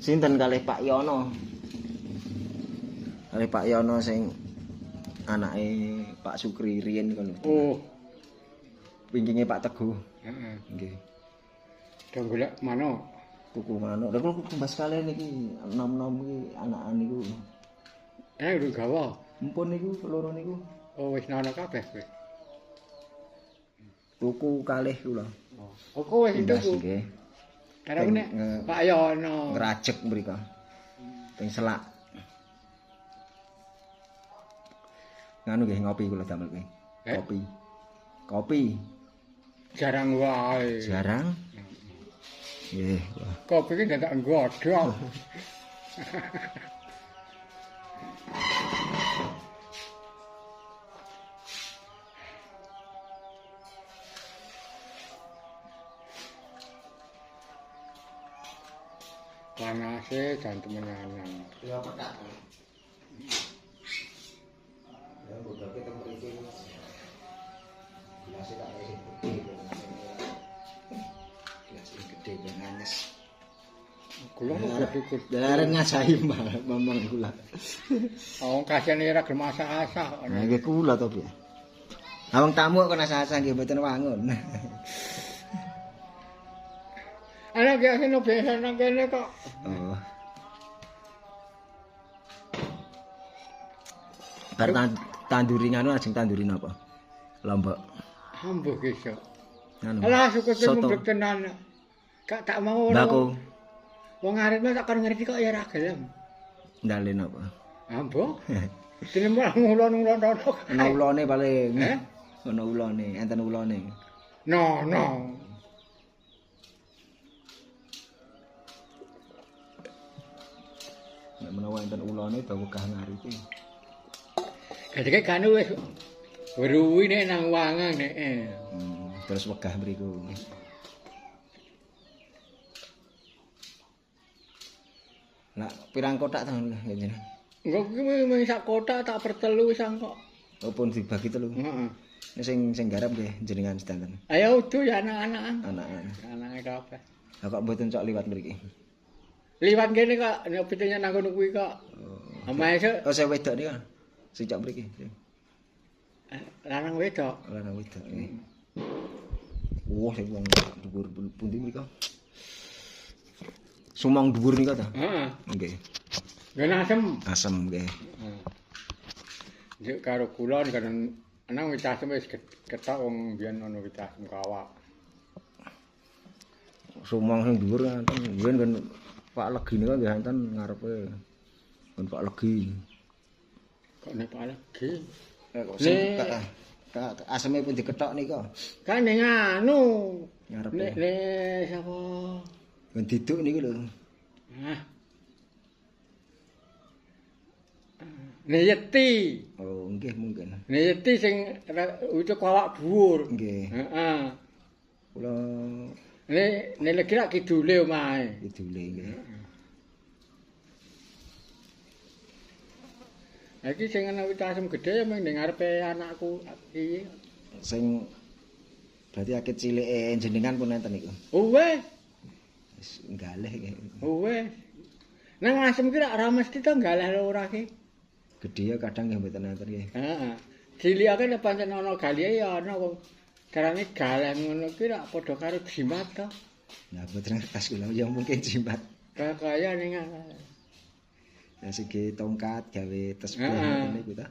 Sinten kalih Pak Yono. Kalih Pak Yono sing anake Pak Sukri riyen kono. Oh. Wingkinge Pak Teguh. Heeh. Nggih. Dong golek manuk. Tuku manuk. Lha kok kembas kalian iki nom-nom iki anakan niku. Udah gawa. Mumpun niku loro niku. Oh wis ana kabeh kowe. Tuku kalih kula. Oh kowe itu Ndas ku. nggih. Karena nek Pak Yono. Ngrajek mriko. Teng selak. Nganu nggih ngopi kula damel kuwi. Kopi. Kopi. Jarang wae. Jarang. Nggih. Kopi ki dadak nggodhog. Panase jan temenanan. Ya pedak. Ya bodoke teng mriki. Gelas tak gede. Gelas gede ben anyes. Kula gede-gede. Dareng ngajahi mamang kula. Oh, kasihan ora gelem masak-masak. Nah, nggih kula to, Bu. Awang tamu kok nasa-asa nggih mboten wangun. Ana biasa no biasa nang kene kok. Oh. Bar tanduri nganu ajeng tanduri napa? Lombok. Ambuh iso. Nganu. Alah sukute mundhek tenan. Gak tak mau ora. Mbako Wong arep tak kon ngerti kok ya ora gelem. ndalen apa? Ambuh. Dene malah ngulon-ngulon tok. Ana ulone paling. Eh? Ana ulone, enten ulone. No. Nek menawa enten ulone dawa wegah ngaripi. Kadeke kan wis weruwi nek nang wangang nek. Terus wegah mriku. Lah pirang kotak to ngene. Engko kuwi mung sak kotak tak pertelu wis kok. Oh pun dibagi telu. Heeh. Sing garap nggih jenengan sedanten. Ayo udu ya anak-anak. Anak-anak. Anake kabeh. Lah kok mboten cok liwat mriki. Liwat kene kok nek pitenya nang kono kuwi kok. Omahe sik Oh saya wedok nika. Sing cok mriki. lanang wedok. Lanang wedok. Wah, sing wong dhuwur pundi mriko? Sumang dhuwur nika ta? Heeh. Nggih. Ngene asem. Asem nggih. Nek karo kulon kan nang wit asem wis ketok wong mbiyen ana wit asem kawak. Sumang sing dhuwur enten mbiyen kan Pak Legi nika nggih enten ngarepe. Kon Pak Legi. Kok nek Pak Legi? Sing aseme pun diketok nika. Kan ning anu. Ngarepe. Nek sapa? Ben diduk niku lho. Hah. Neyeti. Oh, nggih mungkin. Neyeti sing ucuk kawak dhuwur. Nggih. Heeh. Kula Nek legi lak kidule omahe. kidule nggih. Iki sing ana wit asem gedhe ya mung ning ngarepe anakku iki. Sing berarti akeh cilike jenengan pun enten niku. Wes, Wis galeh nggih. wes. Nang asem ki ora mesti to galeh ora ki. Gedhe ya kadang nggih mboten enten nggih. Heeh. Cilikake nek pancen ana galihe ya ana wong carane galeh ngono ki rak padha karo jimat to. Nah, mboten ngertos kula ya mungkin jimat. Kaya ning Nah, segi tongkat gawe tesbih Heeh. niku ta.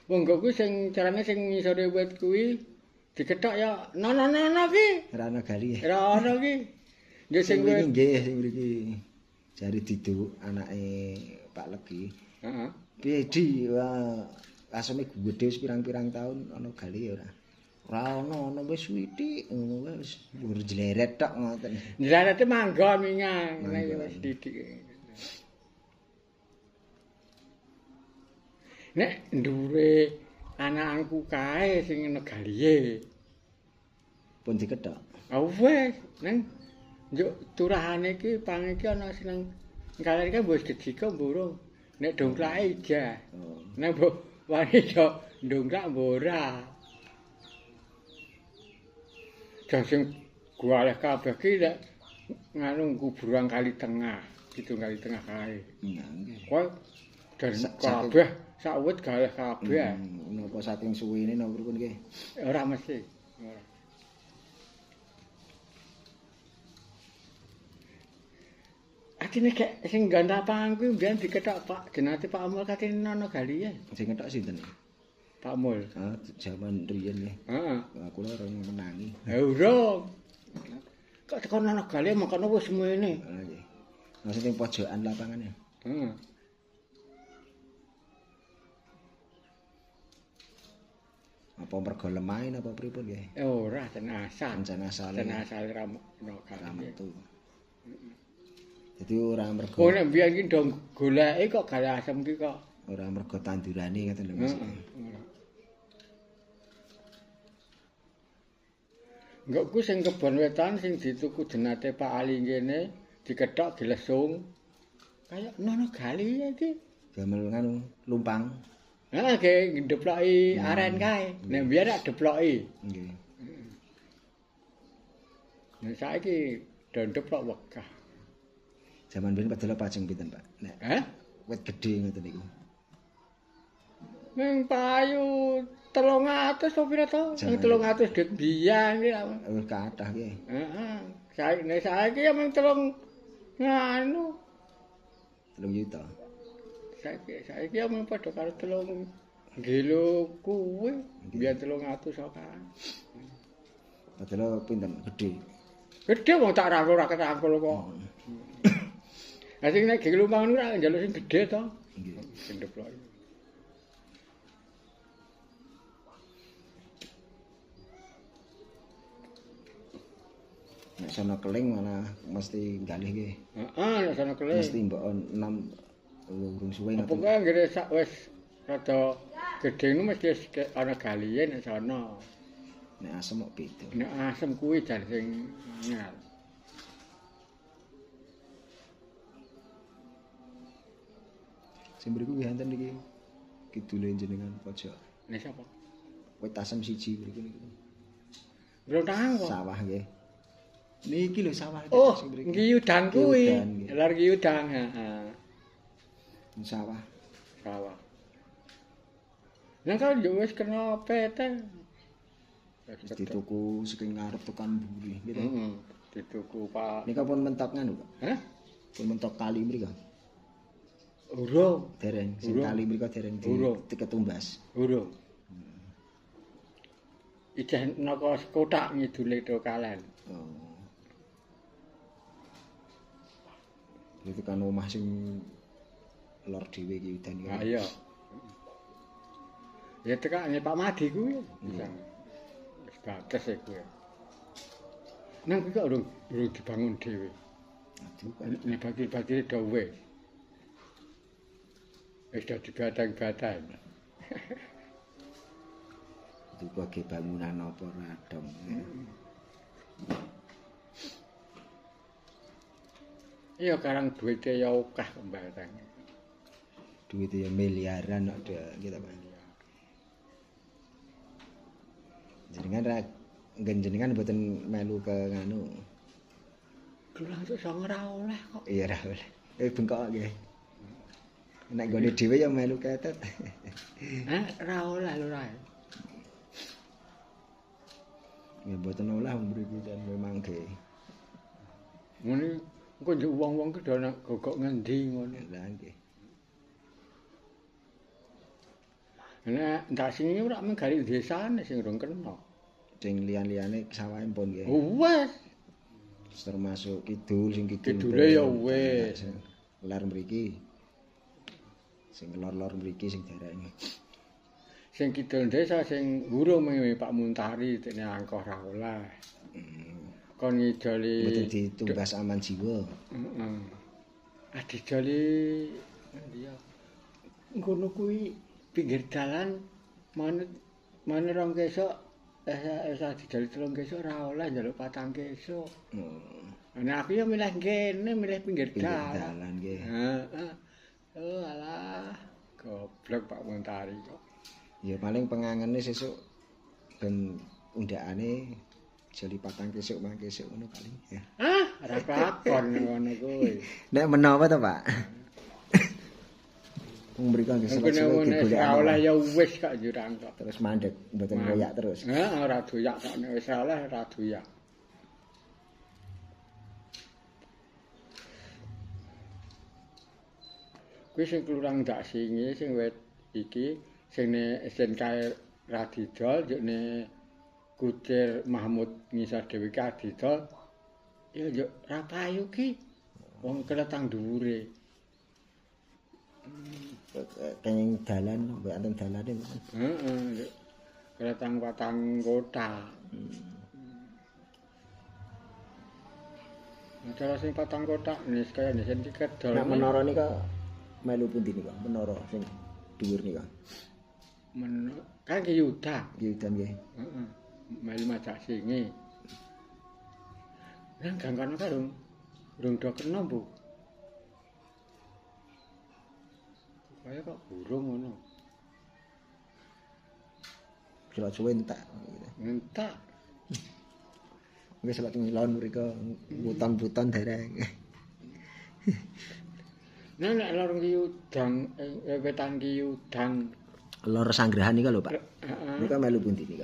Wong kuwi sing carane sing ngisore wit kuwi diketok ya nono ki. Ora ana gali. Ora ana ki. Ya Sing sing mriki wit. nggih sing mriki. Jari diduk anake Pak Legi. Heeh. Piye di aseme gedhe wis pirang-pirang taun ana gali ya ora. Ora ana wis sithik ngono wis mbur jleret tok ngoten. Njarate manggon mingang nek wis didik. Nek ndure anakku kae sing negalihe. Pun diketok. Wes, nang njuk turahane iki pang iki ana sing kalane iki wis gedhika mburu. Nek dongklake ija. Nek mbok wani yo dongklak mbora. Jan sing goleh kabeh ki nek nganu kuburan Kali Tengah, Kidul Kali Tengah kae. Iya, nggih. Kowe dan Saking- kabeh sawet gawe kabeh. Napa saking suwene napa pripun nggih? Ora mesti. Ora. Atine gek sing gandha pang kuwi mbiyen diketok Pak jenate Pak Mul katene ana galian. Sing ngetok sinten? Pak Mul. Ah, jaman riyen nggih. Heeh. Aku lho orang menangi. Urung. Kok tekan ana galian mangkono wis semene. Ah, nggih. Maksudnya pojokan lapangan ya. Heeh. Apa mergo lemahin apa pripun nggih? Ora tenasan. Rencana asale Ten asale ra ono ora galian. metu. Jadi ora mergo Oh nek mbiyen ki ndong goleki kok gale asem ki kok. ora mergo tandurane ngoten lho Mas. Heeh. Enggak ku sing kebon wetan sing dituku jenate Pak Ali ngene diketok dilesung. Kayak nono gali iki. Gamel nganu lumpang. Heeh ge ndeploki aren kae. Nek mbiyen rak deploki. Nggih. Nek saiki do ndeplok wegah. Zaman biyen padahal pajeng pinten, Pak? Nek Hah? wit gedhe ngoten niku. Ning payu 300 apa pira to? Sing 300 dit biyen iki. Wis kathah nggih. Heeh. Saiki ya mung telung nganu. 3 juta. Saiki ya mung padha karo 3 kilo kuwi. Biyen 300 kan. Padahal pinten gedhe. Gedhe wong tak rangkul ra ketangkul kok. Lah sing nek gelombang niku ra njaluk sing gedhe to. Nggih. Sing deplok. Nek sono keling malah mesti galih nggih. Heeh, nek sono keling. Mesti mbok 6 urung suwe Apa ngoten. kae nggih sak wis rada gedhe niku mesti ana galian nek sono. Nek asem kok beda. Nek asem kuwi jan sing nyal. Sing mriku nggih enten iki kidule jenengan pojok. Nek sapa? Wit asem siji mriku niku. Belum tahu kok. Sawah nggih. Niki lho sawah Oh, sing mriki. ngiyudan kuwi. Ngiyudan, nggih. Lar ngiyudan, heeh. Sawah. Sawah. Nek kan yo wis kena PT. Wis dituku saking ngarep tekan mburi nggih. Heeh. Dituku Pak. Nika pun mentok nganu, Pak. Hah? Pun mentok kali mriko. Urung, Dereng sing Urung. kali mriko dereng Urung. diketumbas. urung. Ijeh naka kotak ngidule to kalen. Oh. Itu kan omah sing lor dhewe iki udan Ha iki. iya. Ya tekane Pak Madi kuwi. Bisa. Wis bates e kuwi. Nang kuwi kok urung dibangun dhewe. Aduh, Pak. Nek bagi-bagi do wis dadi batang-batang. Itu bagi bangunan apa radong. Iya karang duwite ya akeh kembarang. Duit ya miliaran kok gitu Pak. Jenengan ra jenengan mboten melu ke nganu. Kelang sak sanga ora oleh kok. Iya ra oleh. Bengkok nggih. Nek gone dhewe ya melu ketet. Hah, ora oleh lho ra. Ya mboten olah mriki dan memang nggih. Ngene engko njuk wong-wong ki do nang gogok ngendi ngono. Lah nggih. Nek ndak sing iki ora mung gari desane sing urung kena. Sing liyan-liyane sawahe pun nggih. Wes, Termasuk kidul sing kidul. Kidule ya wis. Lar mriki. Sing lor-lor mriki sing dereng. sing kidul desa sing urung mengi Pak Muntari dene angkoh ra oleh. Kon ngidoli Mboten ditumbas aman jiwa. heeh. Adijoli endi ya? Ngono kuwi pinggir dalan manut rong kesuk adijoli 3 kesuk ora oleh njaluk 4 kesuk. Nah aku ya milih kene, milih pinggir Pinggir dalan. dalan nggih. Heeh. Oh alah, goblok Pak Muntari kok. Ya paling pengangene sesuk ben undakane jeli 4 kesuk 5 kesuk ngono paling ya. Ah, ora Lakon ngono kuwi. Nek menapa to, Pak? Wong mriko nggih Mungkin selesai wis ora oleh ya wis kok jurang kok. terus mandek mboten royak terus. Ora doyak kok nek wis oleh ora doyak. Kuwi sing klurang dak singi sing wit iki sing kae ra didol jekne Kucir Mahmud ngisor dhewe ka didol ya yo ra payu ki wong keletang dhuwure. Kenging dalan mbek anten dalane. Heeh. Keletang patang kota. Acara sing patang kota nis kaya nis sing kedol. Nek menara nika melu pundi nika? Menara sing dhuwur nika. Kan ki Yuda. Yudan nggih. Heeh. Melu majak singi. Nang gangkono ka rung do kena Bu. Kaya kok burung ngono. Kira suwe entek. Entak. Wis lek ngilon mriko wuton-wuton derek. Nek lor ki udang wetan ki udang. Lor sanggrahan nika lho, Pak. Heeh. Nika melu pundi nika?